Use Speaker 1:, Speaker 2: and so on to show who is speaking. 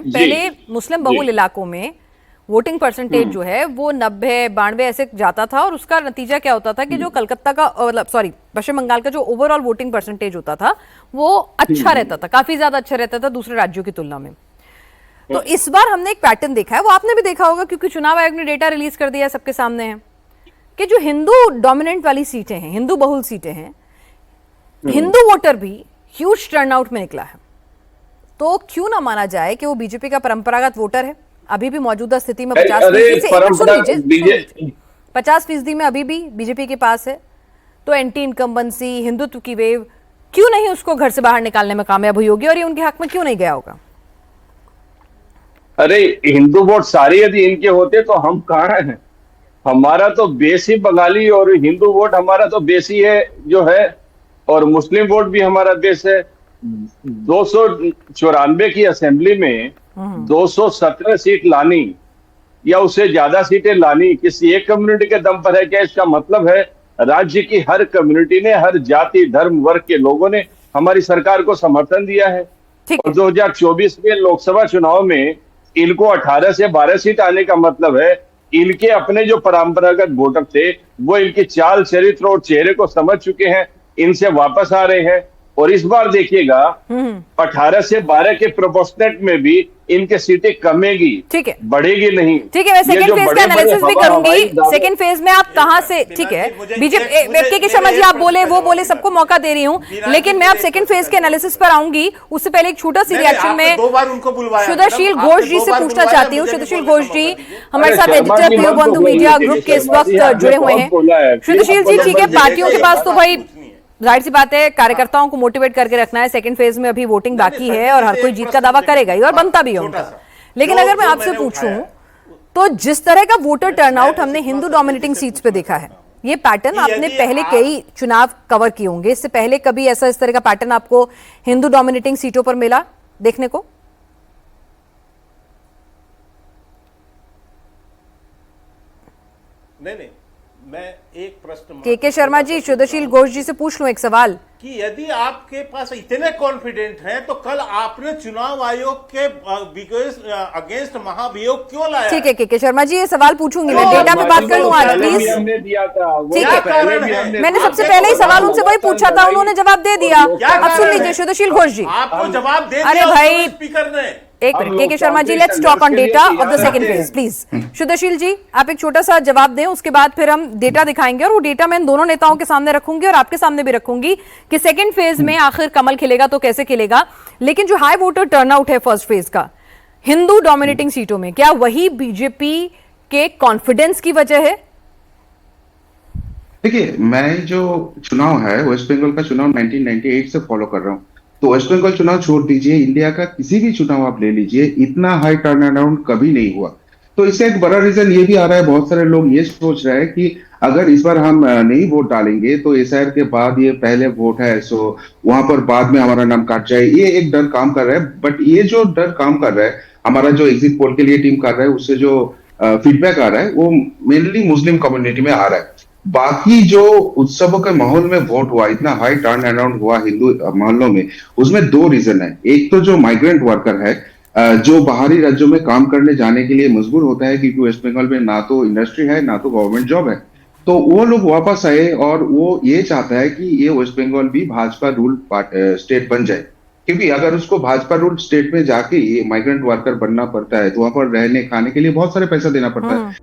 Speaker 1: पहले मुस्लिम बहुल इलाकों में वोटिंग परसेंटेज जो है वो 90-92 ऐसे जाता था, और उसका नतीजा क्या होता था कि जो कलकत्ता का मतलब सॉरी पश्चिम बंगाल का जो ओवरऑल वोटिंग परसेंटेज होता था वो अच्छा रहता था, काफी ज्यादा अच्छा रहता था दूसरे राज्यों की तुलना में। तो इस बार हमने एक पैटर्न देखा है, वो आपने भी देखा होगा क्योंकि चुनाव आयोग ने डेटा रिलीज कर दिया, सबके सामने है कि जो हिंदू डोमिनेंट वाली सीटें हैं, हिंदू बहुल सीटें हैं, हिंदू वोटर भी ह्यूज टर्नआउट में निकला है। तो क्यों ना माना जाए कि वो बीजेपी का परंपरागत वोटर है, अभी भी मौजूदा स्थिति में 50% में अभी भी बीजेपी के पास है। तो एंटी इनकम्बेंसी, हिंदुत्व की वेव क्यों नहीं उसको घर से बाहर निकालने में कामयाब हुई होगी, और ये उनके हक में क्यों नहीं गया होगा?
Speaker 2: अरे हिंदू वोट सारे यदि इनके होते तो हम कहाँ हैं? हमारा तो बेस ही बंगाली और हिंदू वोट हमारा तो बेस ही है जो है, और मुस्लिम वोट भी हमारा बेस है। 294 की असेंबली में 217 सीट लानी या उससे ज्यादा सीटें लानी किसी एक कम्युनिटी के दम पर है क्या? इसका मतलब है राज्य की हर कम्युनिटी ने, हर जाति धर्म वर्ग के लोगों ने हमारी सरकार को समर्थन दिया है। और 2024 में लोकसभा चुनाव में इनको 18 से 12 सीट आने का मतलब है इनके अपने जो परंपरागत वोटर थे वो इनकी चाल चरित्र और चेहरे को समझ चुके हैं, इनसे वापस आ रहे हैं। और इस बार देखिएगा 18 से 12 के प्रोपोर्शनेट में भी इनके सीटें कमेगी,
Speaker 1: ठीक है,
Speaker 2: बढ़ेगी नहीं।
Speaker 1: ठीक है, मैं सेकंड फेज का एनालिसिस भी करूंगी। सेकंड फेज में आप कहां से, ठीक है, बीजेपी के शर्मा जी आप बोले, वो बोले, सबको मौका दे रही हूं, लेकिन मैं अब सेकंड फेज के एनालिसिस पर आऊंगी। उससे पहले एक छोटा सी रिएक्शन में शुदाशील घोष जी से पूछना चाहती हूँ। शुदाशील घोष जी हमारे साथ एडिटर देवबंधु मीडिया ग्रुप के इस वक्त जुड़े हुए हैं। शुदाशील जी, ठीक है, पार्टियों के पास तो भाई जाहिर सी बात है कार्यकर्ताओं को मोटिवेट करके रखना है। सेकंड फेज में अभी वोटिंग बाकी है और हर कोई जीत का दावा करेगा ही, और बनता भी होगा। लेकिन अगर मैं आपसे पूछूं तो जिस तरह का वोटर टर्नआउट हमने हिंदू डोमिनेटिंग सीट्स पे देखा है, ये पैटर्न आपने पहले कई चुनाव कवर किए होंगे, इससे पहले कभी ऐसा इस तरह का पैटर्न आपको हिंदू डोमिनेटिंग सीटों पर मिला देखने को?
Speaker 3: नहीं, मैं एक प्रश्न
Speaker 1: के शर्मा जी, शुदाशील घोष जी से पूछ लूं एक सवाल
Speaker 3: कि यदि आपके पास इतने कॉन्फिडेंट हैं तो कल आपने चुनाव आयोग के अगेंस्ट महाभियोग क्यों लाया?
Speaker 1: ठीक है के शर्मा जी, ये सवाल पूछूंगी मैं, डेटा पे बात कर लूं आज प्लीज। ठीक है, मैंने सबसे पहले ही सवाल उनसे वही पूछा था, उन्होंने जवाब दे दिया। अब सुन लीजिए शुदाशील घोष जी,
Speaker 3: आपको जवाब दे
Speaker 1: अरे भाई
Speaker 3: स्पीकर ने।
Speaker 1: एक मिनट के Sharma ji, let's talk on data of the second phase please. Shudashil ji आप एक छोटा सा जवाब दें, उसके बाद फिर हम डेटा दिखाएंगे, और वो डेटा मैं इन दोनों नेताओं के सामने रखूंगी और आपके सामने भी रखूंगी कि सेकंड फेज में आखिर कमल खिलेगा तो कैसे खिलेगा। लेकिन जो हाई वोटर टर्नआउट है फर्स्ट फेज का हिंदू डोमिनेटिंग सीटों में, क्या वही बीजेपी के कॉन्फिडेंस की वजह है?
Speaker 4: देखिए, मैं जो चुनाव है वेस्ट बंगाल का चुनाव 1998 से फॉलो कर रहा हूँ। तो वेस्ट बंगाल चुनाव छोड़ दीजिए, इंडिया का किसी भी चुनाव आप ले लीजिए, इतना हाई टर्न अराउंड कभी नहीं हुआ। तो इससे एक बड़ा रीजन ये भी आ रहा है, बहुत सारे लोग ये सोच रहे हैं कि अगर इस बार हम नहीं वोट डालेंगे तो एसआईआर के बाद ये पहले वोट है, सो वहां पर बाद में हमारा नाम काट जाए, ये एक डर काम कर रहा है। बट ये जो डर काम कर रहा है, हमारा जो एग्जिट पोल के लिए टीम कर रहा है, उससे जो फीडबैक आ रहा है वो मेनली मुस्लिम कम्युनिटी में आ रहा है। बाकी जो उत्सवों के माहौल में वोट हुआ, इतना हाई टर्न अराउंड हुआ हिंदू मोहल्लों में, उसमें दो रीजन है। एक तो जो माइग्रेंट वर्कर है, जो बाहरी राज्यों में काम करने जाने के लिए मजबूर होता है, क्योंकि वेस्ट बंगाल में ना तो इंडस्ट्री है ना तो गवर्नमेंट जॉब है, तो वो लोग वापस आए और वो ये चाहता है कि ये वेस्ट बंगाल भी भाजपा रूल स्टेट बन जाए। क्योंकि अगर उसको भाजपा रूल स्टेट में जाके ये माइग्रेंट वर्कर बनना पड़ता है तो वहां पर रहने खाने के लिए बहुत सारे पैसा देना पड़ता है।